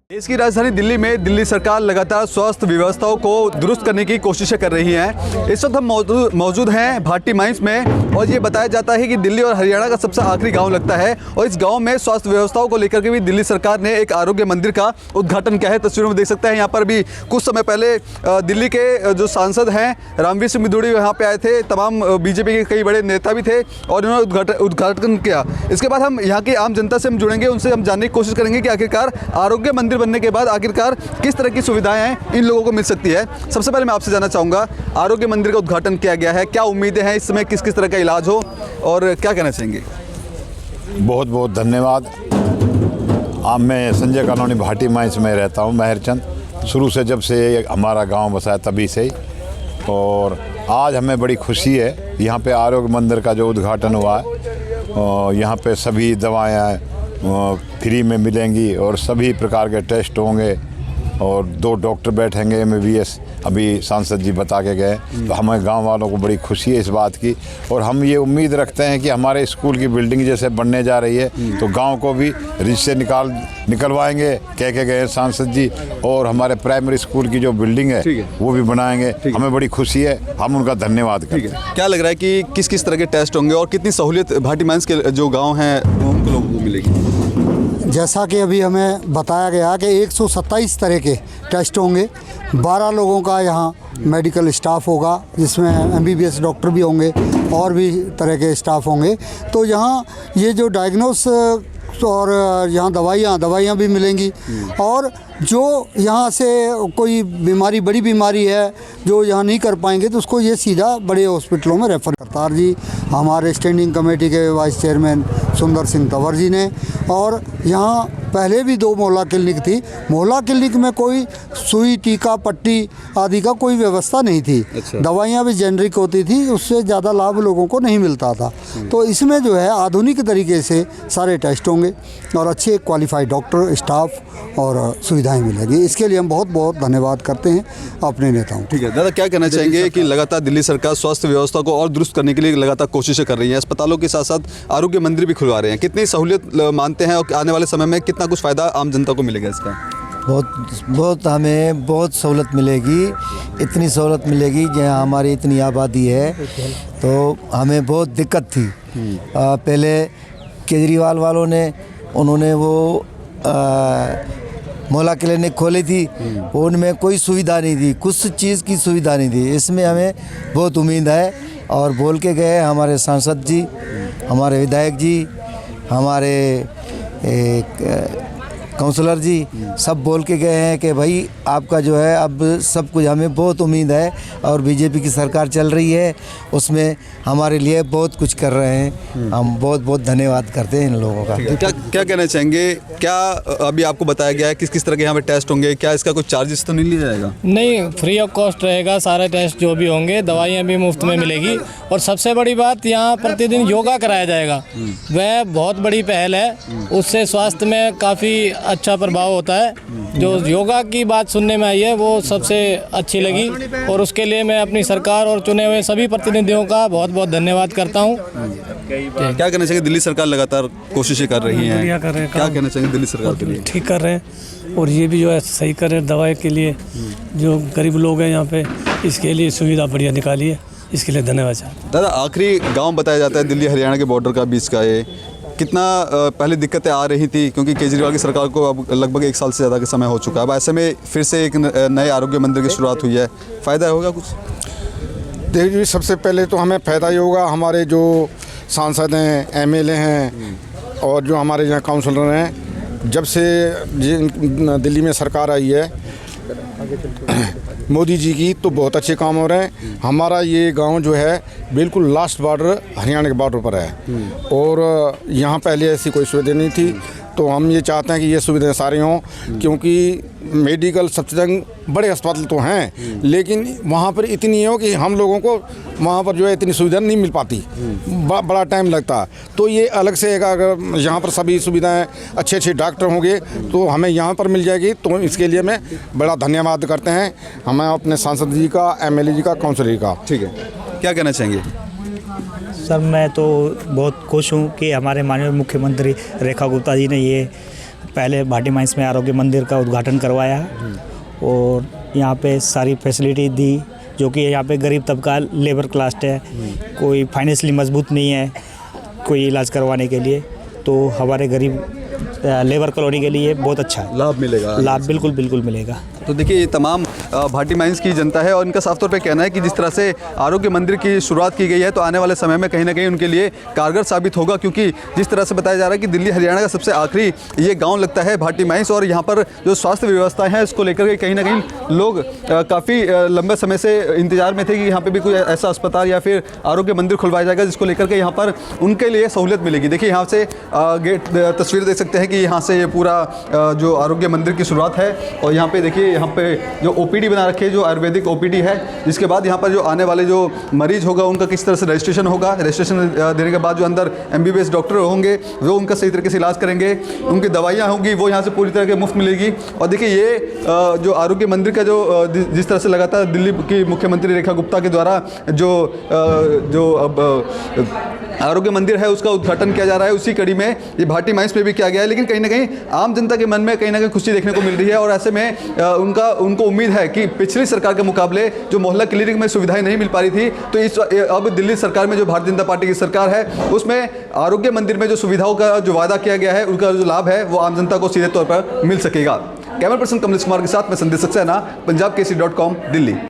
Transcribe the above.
देश की राजधानी दिल्ली में दिल्ली सरकार लगातार स्वास्थ्य व्यवस्थाओं को दुरुस्त करने की कोशिशें कर रही है। इस वक्त हम मौजूद हैं भाटी माइंस में और ये बताया जाता है कि दिल्ली और हरियाणा का सबसे आखिरी गांव लगता है और इस गांव में स्वास्थ्य व्यवस्थाओं को लेकर के भी दिल्ली सरकार ने एक आरोग्य मंदिर का उद्घाटन किया है। तस्वीरों में देख सकते हैं यहाँ पर भी कुछ समय पहले दिल्ली के जो सांसद हैं रणवीर सिंह बिदूड़ी यहाँ पे आए थे, तमाम बीजेपी के कई बड़े नेता भी थे और उन्होंने उद्घाटन किया। इसके बाद हम यहाँ की आम जनता से हम जुड़ेंगे, उनसे हम जानने की कोशिश करेंगे कि आखिरकार आरोग्य मंदिर बनने के बाद आखिरकार किस तरह की सुविधाएं हैं इन लोगों को मिल सकती है। सबसे पहले मैं आपसे जानना चाहूँगा, आरोग्य मंदिर का उद्घाटन किया गया है, क्या उम्मीदें हैं इस समय, किस किस तरह का इलाज हो और क्या कहना चाहेंगे? बहुत बहुत धन्यवाद। अब मैं संजय कॉलोनी भाटी माइंस में रहता हूँ, महरचंद। शुरू से जब से हमारा गांव बसा है तभी से ही, और आज हमें बड़ी खुशी है यहाँ पे आरोग्य मंदिर का जो उद्घाटन हुआ है। और यहाँ पे सभी दवाएँ फ्री में मिलेंगी और सभी प्रकार के टेस्ट होंगे और 2 डॉक्टर बैठेंगे MBBS, अभी सांसद जी बता के गए। तो हमें गांव वालों को बड़ी खुशी है इस बात की और हम ये उम्मीद रखते हैं कि हमारे स्कूल की बिल्डिंग जैसे बनने जा रही है तो गांव को भी रिच से निकलवाएंगे कह के गए सांसद जी, और हमारे प्राइमरी स्कूल की जो बिल्डिंग है वो भी बनाएंगे। हमें बड़ी खुशी है, हम उनका धन्यवाद करते हैं। क्या लग रहा है कि किस किस तरह के टेस्ट होंगे और कितनी सहूलियत भाटी माइंस के जो गाँव हैं उनको लोगों को मिलेगी? जैसा कि अभी हमें बताया गया कि 127 तरह के टेस्ट होंगे, 12 लोगों का यहाँ मेडिकल स्टाफ होगा जिसमें MBBS डॉक्टर भी होंगे और भी तरह के स्टाफ होंगे। तो यहाँ ये जो डायग्नोस और यहाँ दवाइयाँ भी मिलेंगी और जो यहाँ से कोई बीमारी, बड़ी बीमारी है जो यहाँ नहीं कर पाएंगे तो उसको ये सीधा बड़े हॉस्पिटलों में रेफ़र करता है जी हमारे स्टैंडिंग कमेटी के वाइस चेयरमैन सुंदर सिंह तंवर जी ने। और यहाँ पहले भी 2 मोहल्ला क्लिनिक थी, मोहल्ला क्लिनिक में कोई सुई, टीका, पट्टी आदि का कोई व्यवस्था नहीं थी। अच्छा। दवाइयाँ भी जेनरिक होती थी, उससे ज़्यादा लाभ लोगों को नहीं मिलता था। तो इसमें जो है आधुनिक तरीके से सारे टेस्ट होंगे और अच्छे क्वालिफाइड डॉक्टर, स्टाफ और सुविधाएं मिलेगी। इसके लिए हम बहुत बहुत धन्यवाद करते हैं अपने नेताओं। ठीक है दादा, क्या कहना चाहेंगे कि लगातार दिल्ली सरकार स्वास्थ्य व्यवस्था को और दुरुस्त करने के लिए लगातार कोशिशें कर रही है, अस्पतालों के साथ साथ आरोग्य मंदिर भी खुलवा रहे हैं, कितनी सहूलियत मानते हैं और आने वाले समय में कितना कुछ फ़ायदा आम जनता को मिलेगा इसका? बहुत हमें बहुत सहूलत मिलेगी, इतनी सहूलत मिलेगी जहाँ हमारी इतनी आबादी है तो हमें बहुत दिक्कत थी। पहले केजरीवाल वालों ने उन्होंने वो मोहल्ला क्लिनिक खोली थी, उनमें कोई सुविधा नहीं थी, कुछ चीज़ की सुविधा नहीं थी। इसमें हमें बहुत उम्मीद है और बोल के गए हमारे सांसद जी, हमारे विधायक जी, हमारे काउंसलर जी, सब बोल के गए हैं कि भाई आपका जो है अब सब कुछ, हमें बहुत उम्मीद है और बीजेपी की सरकार चल रही है उसमें हमारे लिए बहुत कुछ कर रहे हैं। हम बहुत बहुत धन्यवाद करते हैं इन लोगों का। क्या कहना चाहेंगे, क्या अभी आपको बताया गया है किस किस तरह के यहाँ पे टेस्ट होंगे, क्या इसका कुछ चार्जेस तो नहीं लिया जाएगा? नहीं, फ्री ऑफ कॉस्ट रहेगा, सारे टेस्ट जो भी होंगे, दवाइयाँ भी मुफ्त में मिलेगी और सबसे बड़ी बात यहाँ प्रतिदिन योगा कराया जाएगा, वह बहुत बड़ी पहल है, उससे स्वास्थ्य में काफ़ी अच्छा प्रभाव होता है। जो योगा की बात सुनने में आई है वो सबसे अच्छी लगी और उसके लिए मैं अपनी सरकार और चुने हुए सभी प्रतिनिधियों का बहुत बहुत धन्यवाद करता हूँ। क्या कहना चाहिए, दिल्ली सरकार लगातार कोशिशें कर रही है, क्या कहना चाहिए दिल्ली सरकार के लिए? ठीक कर रहे हैं और ये भी जो है सही कर रहे हैं, दवाई के लिए जो गरीब लोग हैं यहाँ पे इसके लिए सुविधा बढ़िया निकाली है, इसके लिए धन्यवाद। दादा, आखिरी गाँव बताया जाता है दिल्ली हरियाणा के बॉर्डर का बीच का, ये कितना पहले दिक्कतें आ रही थी क्योंकि केजरीवाल की सरकार को अब लगभग 1 साल से ज़्यादा का समय हो चुका है। अब ऐसे में फिर से एक नए आरोग्य मंदिर की शुरुआत हुई है, फ़ायदा होगा कुछ? देखिए, सबसे पहले तो हमें फ़ायदा ही होगा, हमारे जो सांसद हैं, MLA हैं और जो हमारे यहाँ काउंसलर हैं, जब से दिल्ली में सरकार आई है मोदी जी की, तो बहुत अच्छे काम हो रहे हैं। हमारा ये गांव जो है बिल्कुल लास्ट बॉर्डर, हरियाणा के बॉर्डर पर है और यहाँ पहले ऐसी कोई सुविधा नहीं थी। तो हम ये चाहते हैं कि ये सुविधाएं सारी हों, क्योंकि मेडिकल सबसे बड़े अस्पताल तो हैं लेकिन वहाँ पर इतनी हो कि हम लोगों को वहाँ पर जो है इतनी सुविधा नहीं मिल पाती, बड़ा टाइम लगता। तो ये अलग से अगर यहाँ पर सभी सुविधाएं, अच्छे डॉक्टर होंगे तो हमें यहाँ पर मिल जाएगी। तो इसके लिए मैं बड़ा धन्यवाद करते हैं हमें अपने सांसद जी का, MLA जी का, काउंसलर जी का। ठीक है, क्या कहना चाहेंगे? सर, मैं तो बहुत खुश हूँ कि हमारे माननीय मुख्यमंत्री रेखा गुप्ता जी ने ये पहले भाटी माइंस में आरोग्य मंदिर का उद्घाटन करवाया है और यहाँ पे सारी फैसिलिटी दी, जो कि यहाँ पे गरीब तबका लेबर क्लास है, कोई फाइनेंशियली मजबूत नहीं है कोई इलाज करवाने के लिए, तो हमारे गरीब लेबर कॉलोनी के लिए बहुत अच्छा है, लाभ मिलेगा। लाभ बिल्कुल बिल्कुल मिलेगा। तो देखिए ये तमाम भाटी माइंस की जनता है और इनका साफ तौर पे कहना है कि जिस तरह से आरोग्य मंदिर की शुरुआत की गई है तो आने वाले समय में कहीं ना कहीं उनके लिए कारगर साबित होगा, क्योंकि जिस तरह से बताया जा रहा है कि दिल्ली हरियाणा का सबसे आखिरी ये गांव लगता है भाटी माइंस, और यहाँ पर जो स्वास्थ्य व्यवस्था है इसको लेकर के कहीं ना कहीं लोग काफ़ी लंबे समय से इंतजार में थे कि यहाँ पर भी कोई ऐसा अस्पताल या फिर आरोग्य मंदिर खुलवाया जाएगा जिसको लेकर के यहाँ पर उनके लिए सहूलियत मिलेगी। देखिए यहाँ से गेट तस्वीर देख सकते हैं कि यहाँ से ये पूरा जो आरोग्य मंदिर की शुरुआत है, और यहाँ पे देखिए यहाँ पे जो ओपीडी बना रखी है जो आयुर्वेदिक ओपीडी है, जिसके बाद यहाँ पर जो आने वाले जो मरीज होगा उनका किस तरह से रजिस्ट्रेशन होगा, रजिस्ट्रेशन देने के बाद जो अंदर एमबीबीएस डॉक्टर होंगे वो उनका सही तरीके से इलाज करेंगे, उनकी दवाइयाँ होंगी वो यहाँ से पूरी तरह के मुफ्त मिलेगी। और देखिए ये जो आरोग्य मंदिर का जो जिस तरह से लगातार दिल्ली की मुख्यमंत्री रेखा गुप्ता के द्वारा जो आरोग्य मंदिर है उसका उद्घाटन किया जा रहा है, उसी कड़ी में ये भाटी माइंस में भी किया गया है। लेकिन कहीं ना कहीं आम जनता के मन में कहीं ना कहीं खुशी देखने को मिल रही है, और ऐसे में उनको उम्मीद है कि पिछली सरकार के मुकाबले जो मोहल्ला क्लिनिक में सुविधाएं नहीं मिल पा रही थी, तो अब दिल्ली सरकार में जो भारतीय जनता पार्टी की सरकार है उसमें आरोग्य मंदिर में जो सुविधाओं का जो वादा किया गया है उनका जो लाभ है वो आम जनता को सीधे तौर पर मिल सकेगा। कैमरा पर्सन कमलेश कुमार के साथ मैं संदेश सक्सेना, पंजाब केसरी.com, दिल्ली।